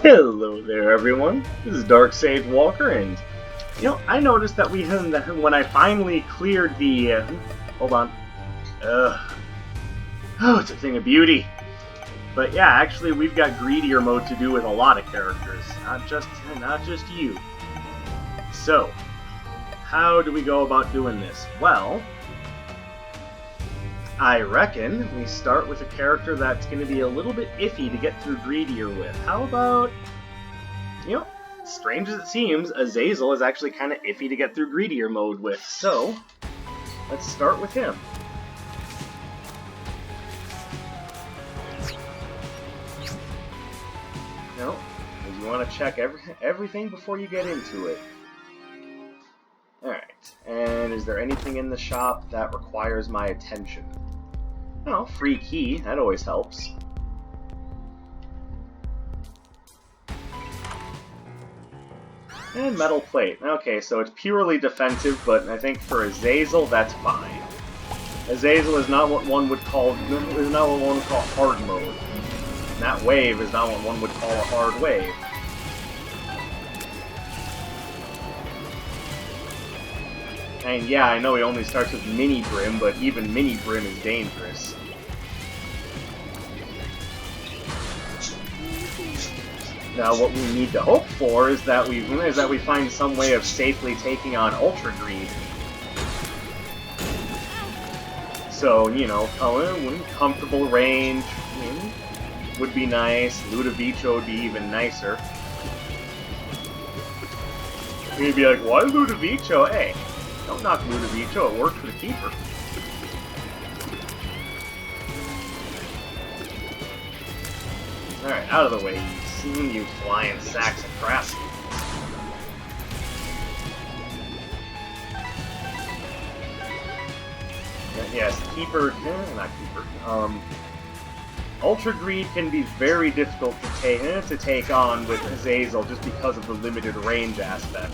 Hello there, everyone. This is Dark Sage Walker, and I noticed that when I finally cleared the. Hold on. Oh, it's a thing of beauty. But yeah, actually, we've got greedier mode to do with a lot of characters, not just you. So, how do we go about doing this? Well, I reckon we start with a character that's going to be a little bit iffy to get through greedier with. How about, strange as it seems, Azazel is actually kind of iffy to get through greedier mode with. So, let's start with him. Because you want to check everything before you get into it. Alright, and is there anything in the shop that requires my attention? No, free key, that always helps. And metal plate. Okay, so it's purely defensive, but I think for Azazel, that's fine. Azazel is not what one would call hard mode. And that wave is not what one would call a hard wave. And yeah, I know he only starts with Mini Brim, but even Mini Brim is dangerous. Now, what we need to hope for is that we find some way of safely taking on Ultra Greed. So, comfortable range would be nice. Ludovico would be even nicer. You'd be like, why Ludovico? Hey, don't knock Ludovico, it worked for the keeper. Alright, out of the way, you flying sacks of crap. Yes, keeper, not keeper, Ultra Greed can be very difficult to take on with Azazel just because of the limited range aspect.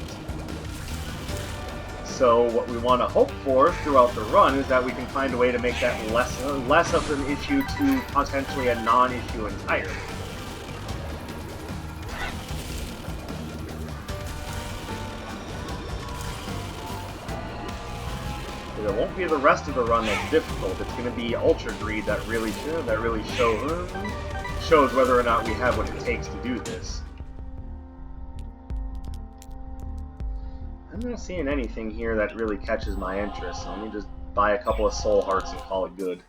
So what we want to hope for throughout the run is that we can find a way to make that less of an issue to potentially a non-issue entirely. It won't be the rest of the run that's difficult. It's going to be Ultra Greed that really shows whether or not we have what it takes to do this. I'm not seeing anything here that really catches my interest, so let me just buy a couple of soul hearts and call it good.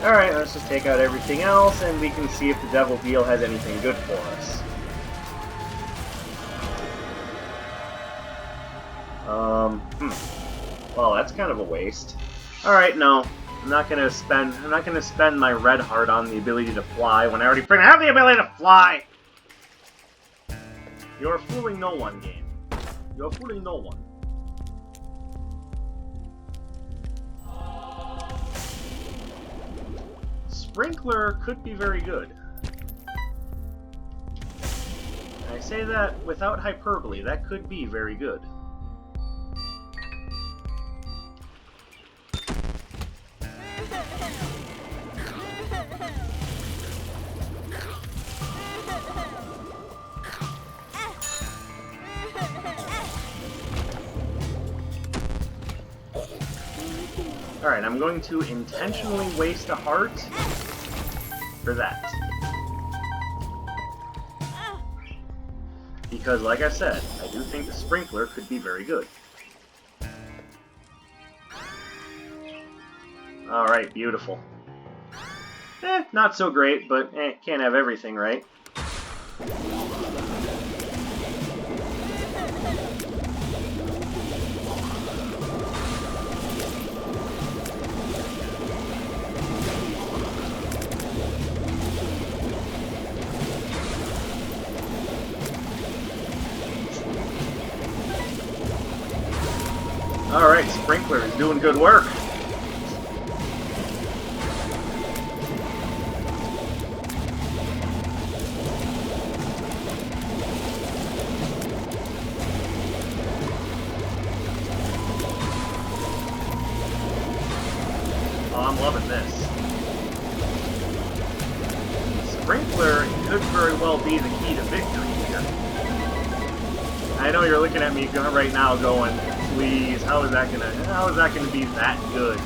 Alright, let's just take out everything else, and we can see if the Devil Deal has anything good for us. Well, that's kind of a waste. Alright, no. I'm not gonna spend my red heart on the ability to fly when I already freaking have the ability to fly! You're fooling no one, game. You're fooling no one. Sprinkler could be very good. And I say that without hyperbole, that could be very good. Alright, I'm going to intentionally waste a heart for that. Because, like I said, I do think the Sprinkler could be very good. Alright, beautiful. Not so great, but can't have everything, right? Alright, Sprinkler is doing good work. be the key to victory here. I know you're looking at me right now going, please, how is that gonna be that good?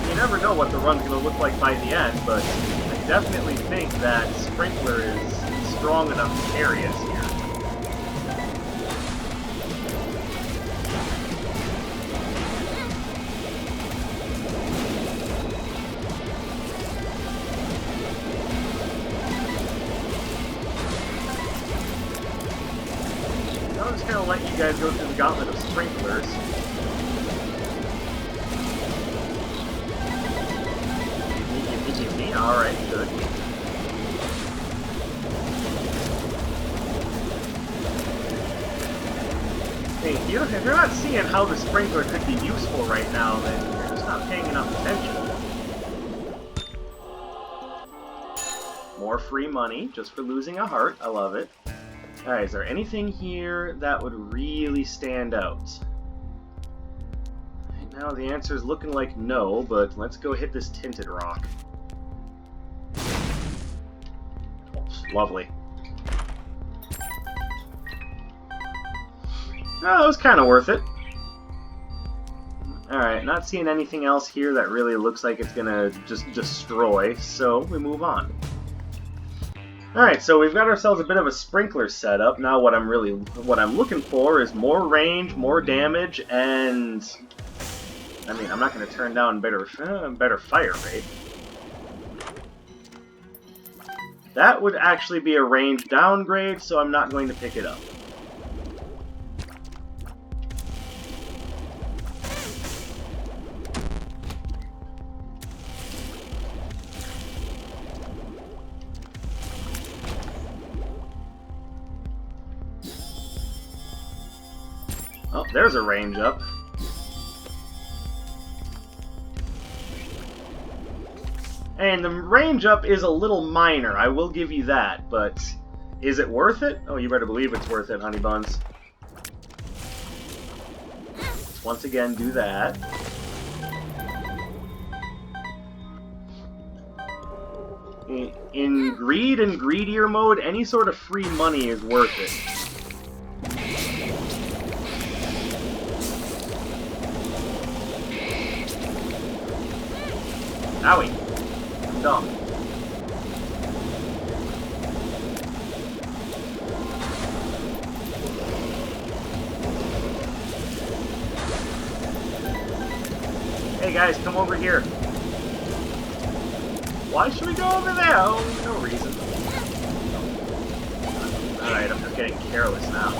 You never know what the run's gonna look like by the end, but I definitely think that Sprinkler is strong enough to carry us here. I'm just gonna let you guys go through the gauntlet of sprinklers. Alright, good. Hey, if you're not seeing how the sprinkler could be useful right now, then you're just not paying enough attention. More free money, just for losing a heart. I love it. Alright, is there anything here that would really stand out? Right now the answer is looking like no, but let's go hit this tinted rock. Oh, lovely. Oh, that was kind of worth it. Alright, not seeing anything else here that really looks like it's gonna just destroy, so we move on. Alright, so we've got ourselves a bit of a sprinkler setup. Now what I'm looking for is more range, more damage, and I mean, I'm not going to turn down better fire rate. That would actually be a range downgrade, so I'm not going to pick it up. Oh, there's a range up. And the range up is a little minor, I will give you that, but is it worth it? Oh, you better believe it's worth it, honey buns. Let's once again do that. In greed and greedier mode, any sort of free money is worth it. Owie. I'm dumb. Hey guys, come over here. Why should we go over there? Oh, no reason. Alright, I'm just getting careless now.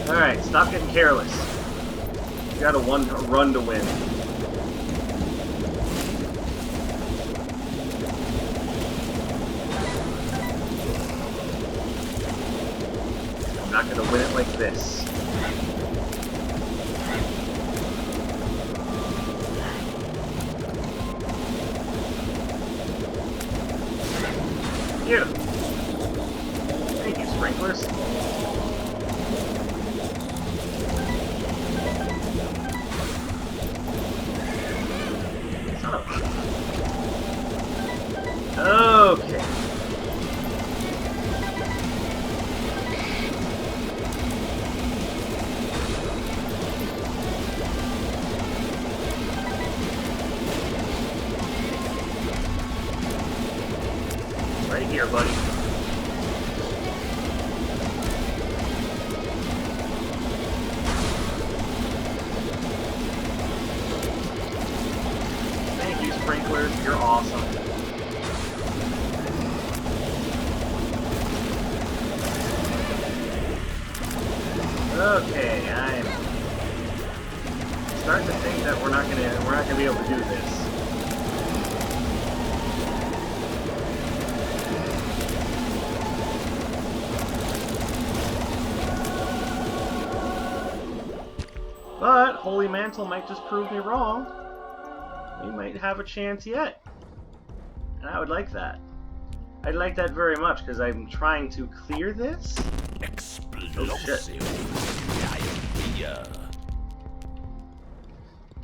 Alright, stop getting careless. You got a run to win. I'm not gonna win it like this. You. Thank you, sprinklers. Son of a... Okay. Right here, buddy. Thank you, sprinklers. You're awesome. Okay, I'm starting to think that we're not gonna be able to do this. But Holy Mantle might just prove me wrong. We might have a chance yet. And I would like that. I'd like that very much, because I'm trying to clear this. Oh, shit.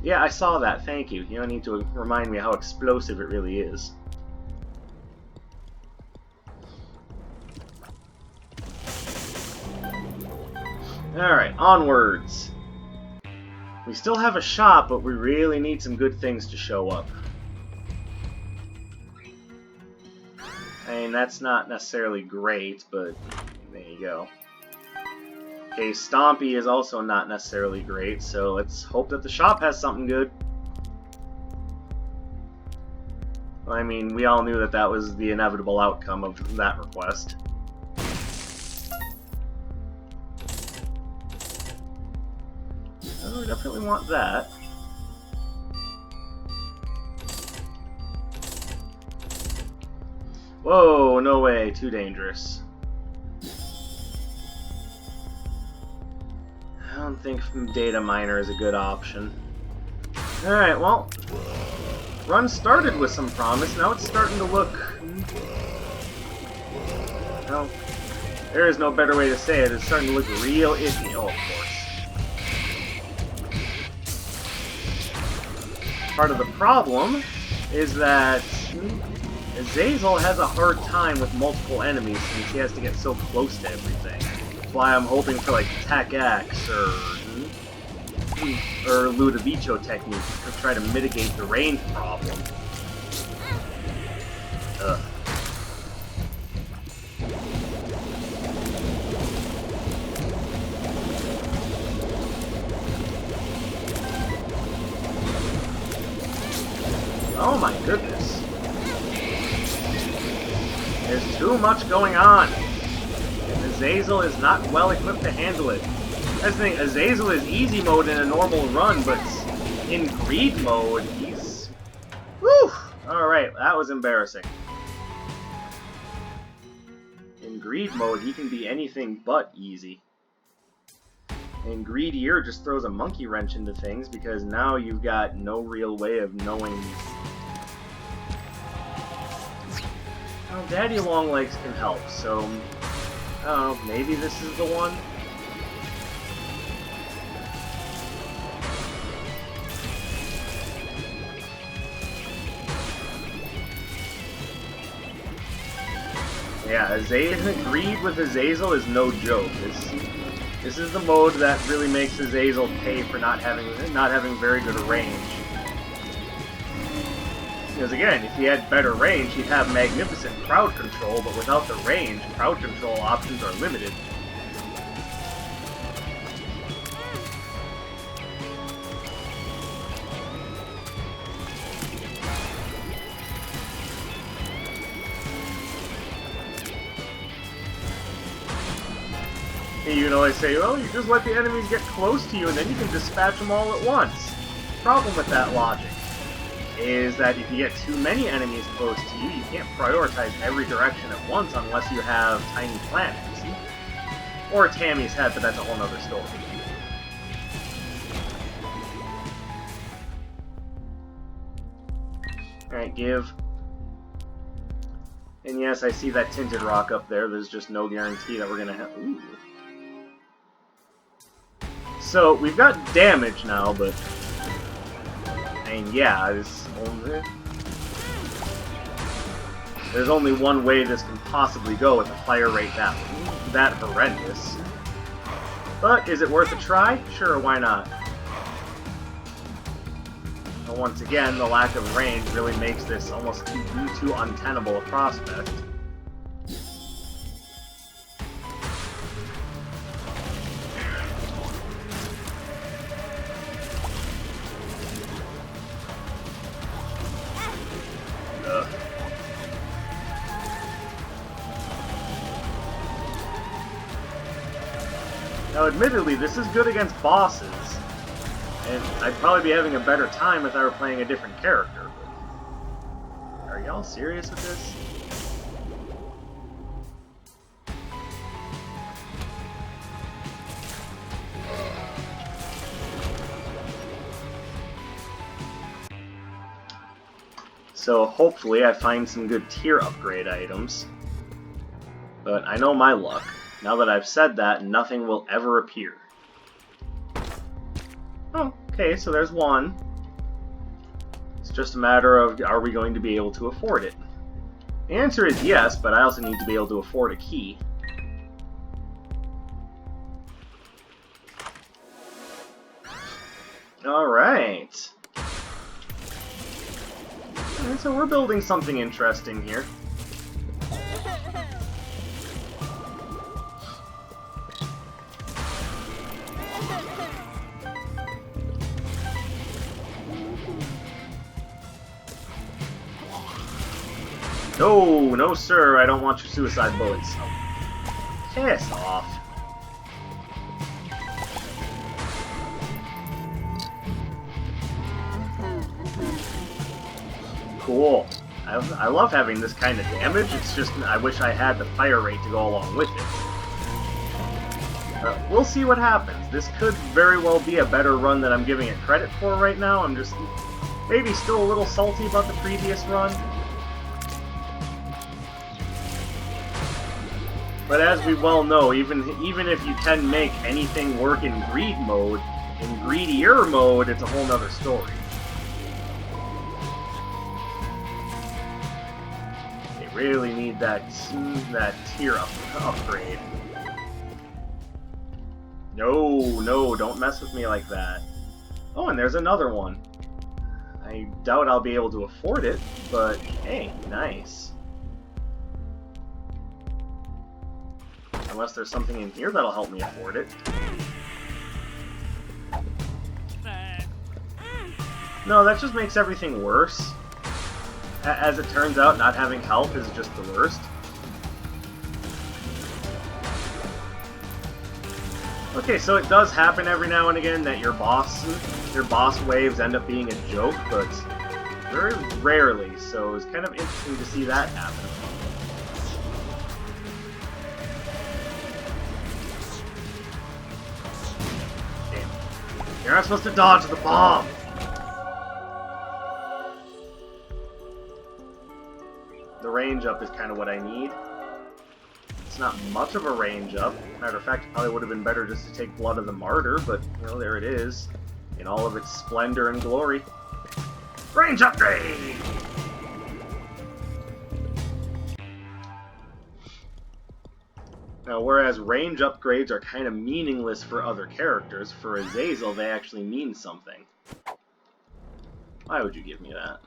Yeah, I saw that. Thank you. You don't need to remind me how explosive it really is. Alright, onwards. We still have a shop, but we really need some good things to show up. I mean, that's not necessarily great, but there you go. Okay, Stompy is also not necessarily great, so let's hope that the shop has something good. I mean, we all knew that that was the inevitable outcome of that request. Oh, we definitely want that. Whoa, no way, too dangerous. I don't think data miner is a good option. Alright, well, run started with some promise, now it's starting to look... Well, there is no better way to say it, it's starting to look real iffy. Oh, of course. Part of the problem is that Azazel has a hard time with multiple enemies since he has to get so close to everything. That's why I'm hoping for like Attack Axe or Ludovico technique to try to mitigate the range problem. Ugh. Oh my goodness. There's too much going on. And Azazel is not well equipped to handle it. That's the thing, Azazel is easy mode in a normal run, but in greed mode, he's... Whew! Alright, that was embarrassing. In greed mode, he can be anything but easy. And Greedier just throws a monkey wrench into things because now you've got no real way of knowing... Well, Daddy Longlegs can help, so... I don't know, maybe this is the one? Yeah, Greed with Azazel is no joke. This is the mode that really makes Azazel pay for not having very good a range. Because again, if he had better range, he'd have magnificent crowd control, but without the range, crowd control options are limited. And you can always say, well, you just let the enemies get close to you and then you can dispatch them all at once. The problem with that logic is that if you get too many enemies close to you, you can't prioritize every direction at once unless you have tiny planets. Or Tammy's head, but that's a whole nother story. Alright, give. And yes, I see that tinted rock up there. There's just no guarantee that we're gonna have... Ooh. So, we've got damage now, but... I mean, yeah, there's only one way this can possibly go with a fire rate that horrendous. But, is it worth a try? Sure, why not? But once again, the lack of range really makes this almost too untenable a prospect. Now, admittedly, this is good against bosses, and I'd probably be having a better time if I were playing a different character, but... Are y'all serious with this? So, hopefully I find some good tier upgrade items. But I know my luck. Now that I've said that, nothing will ever appear. Oh, okay, so there's one. It's just a matter of, are we going to be able to afford it? The answer is yes, but I also need to be able to afford a key. Alright. Alright, so we're building something interesting here. No, no sir, I don't want your suicide bullets. Piss off. Cool. I love having this kind of damage, it's just I wish I had the fire rate to go along with it. We'll see what happens. This could very well be a better run than I'm giving it credit for right now. I'm just maybe still a little salty about the previous run. But as we well know, even if you can make anything work in greed mode, in greedier mode, it's a whole nother story. They really need that tier upgrade. No, don't mess with me like that. Oh, and there's another one. I doubt I'll be able to afford it, but hey, nice. Unless there's something in here that'll help me afford it. No, that just makes everything worse. As it turns out, not having health is just the worst. Okay, so it does happen every now and again that your boss waves end up being a joke, but very rarely, so it's kind of interesting to see that happen. You're not supposed to dodge the bomb! The range up is kind of what I need. It's not much of a range up. Matter of fact, it probably would have been better just to take Blood of the Martyr, but, you know, there it is. In all of its splendor and glory. Range upgrade! Now, whereas range upgrades are kind of meaningless for other characters, for Azazel they actually mean something. Why would you give me that?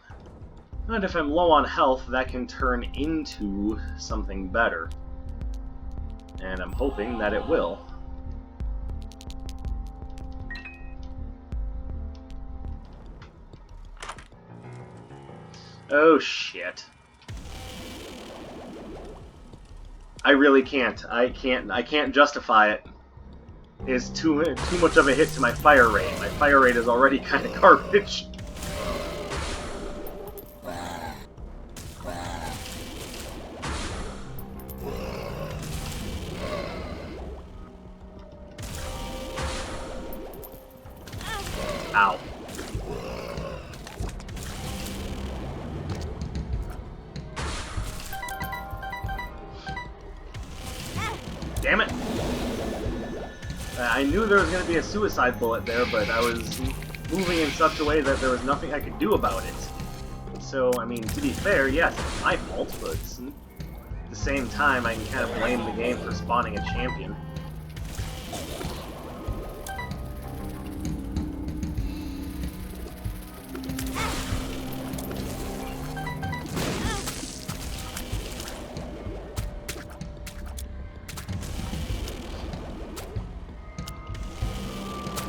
And if I'm low on health, that can turn into something better. And I'm hoping that it will. Oh shit. I really can't. I can't justify it. It's too much of a hit to my fire rate. My fire rate is already kind of garbage. Ow. Damn it! I knew there was going to be a suicide bullet there, but I was moving in such a way that there was nothing I could do about it. So, I mean, to be fair, yes, it's my fault, but at the same time, I can kind of blame the game for spawning a champion.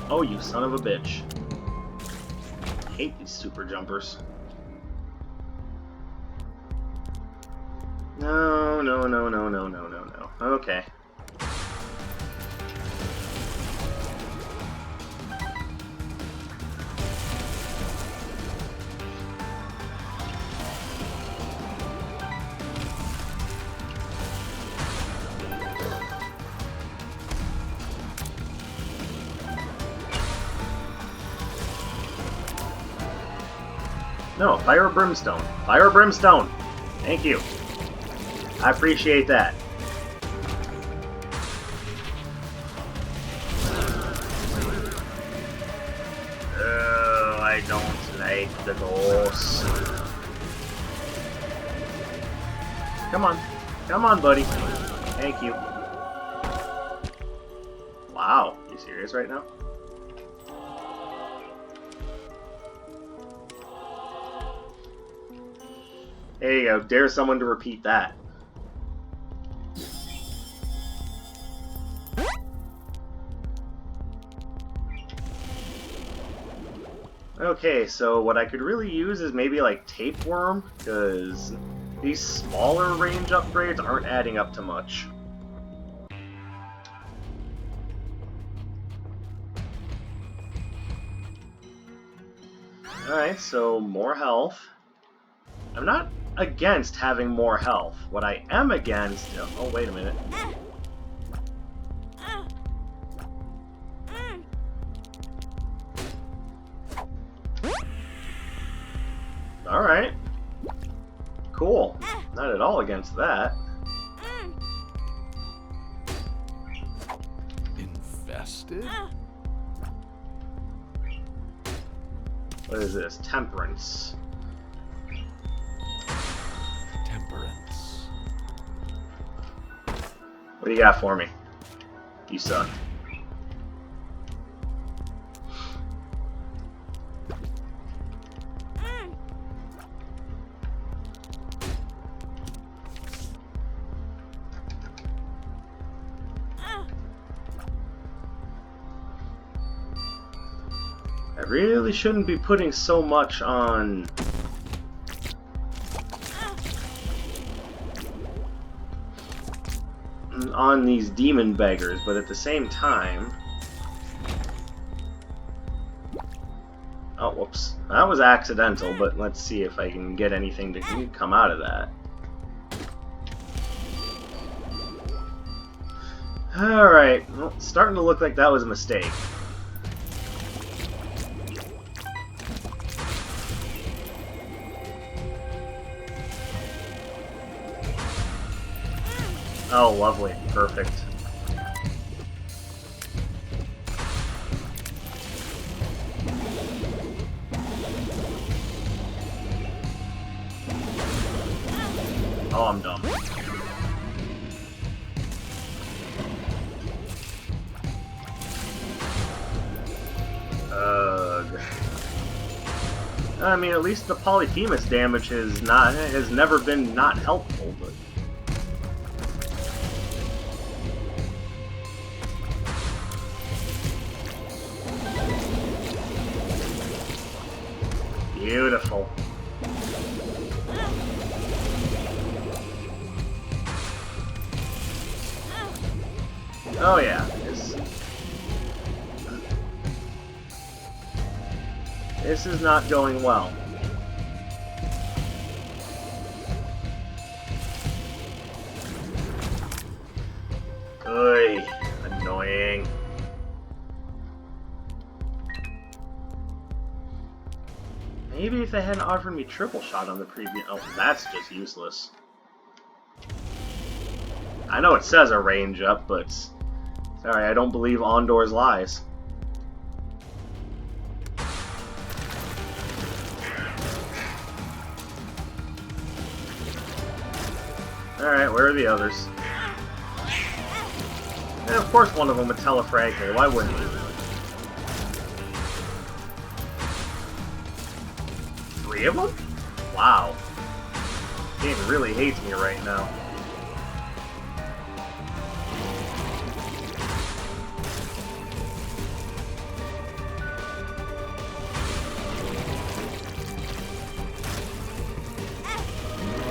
Oh, you son of a bitch. I hate these super jumpers. No, no, no, no, no, no, no, no. Okay. No, fire brimstone. Fire brimstone! Thank you. I appreciate that. Oh, I don't like the ghosts. Come on. Come on, buddy. Thank you. Wow. Are you serious right now? There you go. Dare someone to repeat that. Okay, so what I could really use is maybe like Tapeworm, because these smaller range upgrades aren't adding up to much. Alright, so more health. I'm not against having more health. What I am against... Oh, wait a minute. Alright. Cool. Not at all against that. Infested? What is this? Temperance. Temperance. What do you got for me? You suck. I really shouldn't be putting so much on these demon beggars, but at the same time... Oh, whoops. That was accidental, but let's see if I can get anything to come out of that. Alright, well, it's starting to look like that was a mistake. Oh, lovely. Perfect. Oh, I'm dumb. Ugh. I mean, at least the Polyphemus damage has never been not helpful, but... Beautiful. Oh yeah, this is not going well. Oy, annoying. Maybe if they hadn't offered me triple shot on the previous... Oh, that's just useless. I know it says a range up, but... Sorry, I don't believe Ondor's lies. Alright, where are the others? And of course one of them would telefrag me, why wouldn't he? 3 of them? Wow. The game really hates me right now.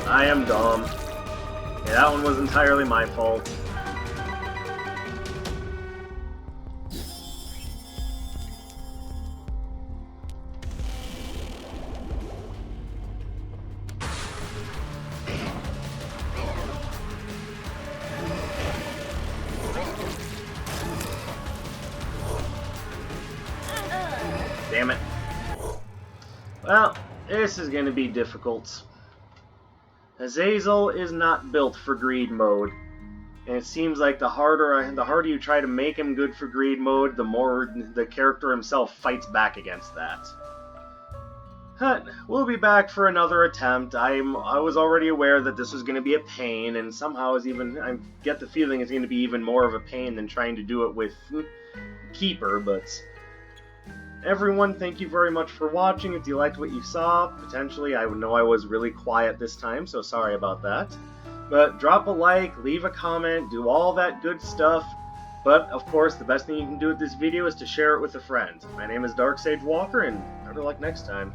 I am dumb. Yeah, that one was entirely my fault. Damn it. Well, this is going to be difficult. Azazel is not built for greed mode, and it seems like the harder you try to make him good for greed mode, the more the character himself fights back against that. But we'll be back for another attempt. I was already aware that this was going to be a pain, and somehow I get the feeling it's going to be even more of a pain than trying to do it with Keeper, but Everyone, thank you very much for watching. If you liked what you saw, potentially, I know I was really quiet this time, so sorry about that. But drop a like, leave a comment, do all that good stuff. But, of course, the best thing you can do with this video is to share it with a friend. My name is Dark Sage Walker, and better luck next time.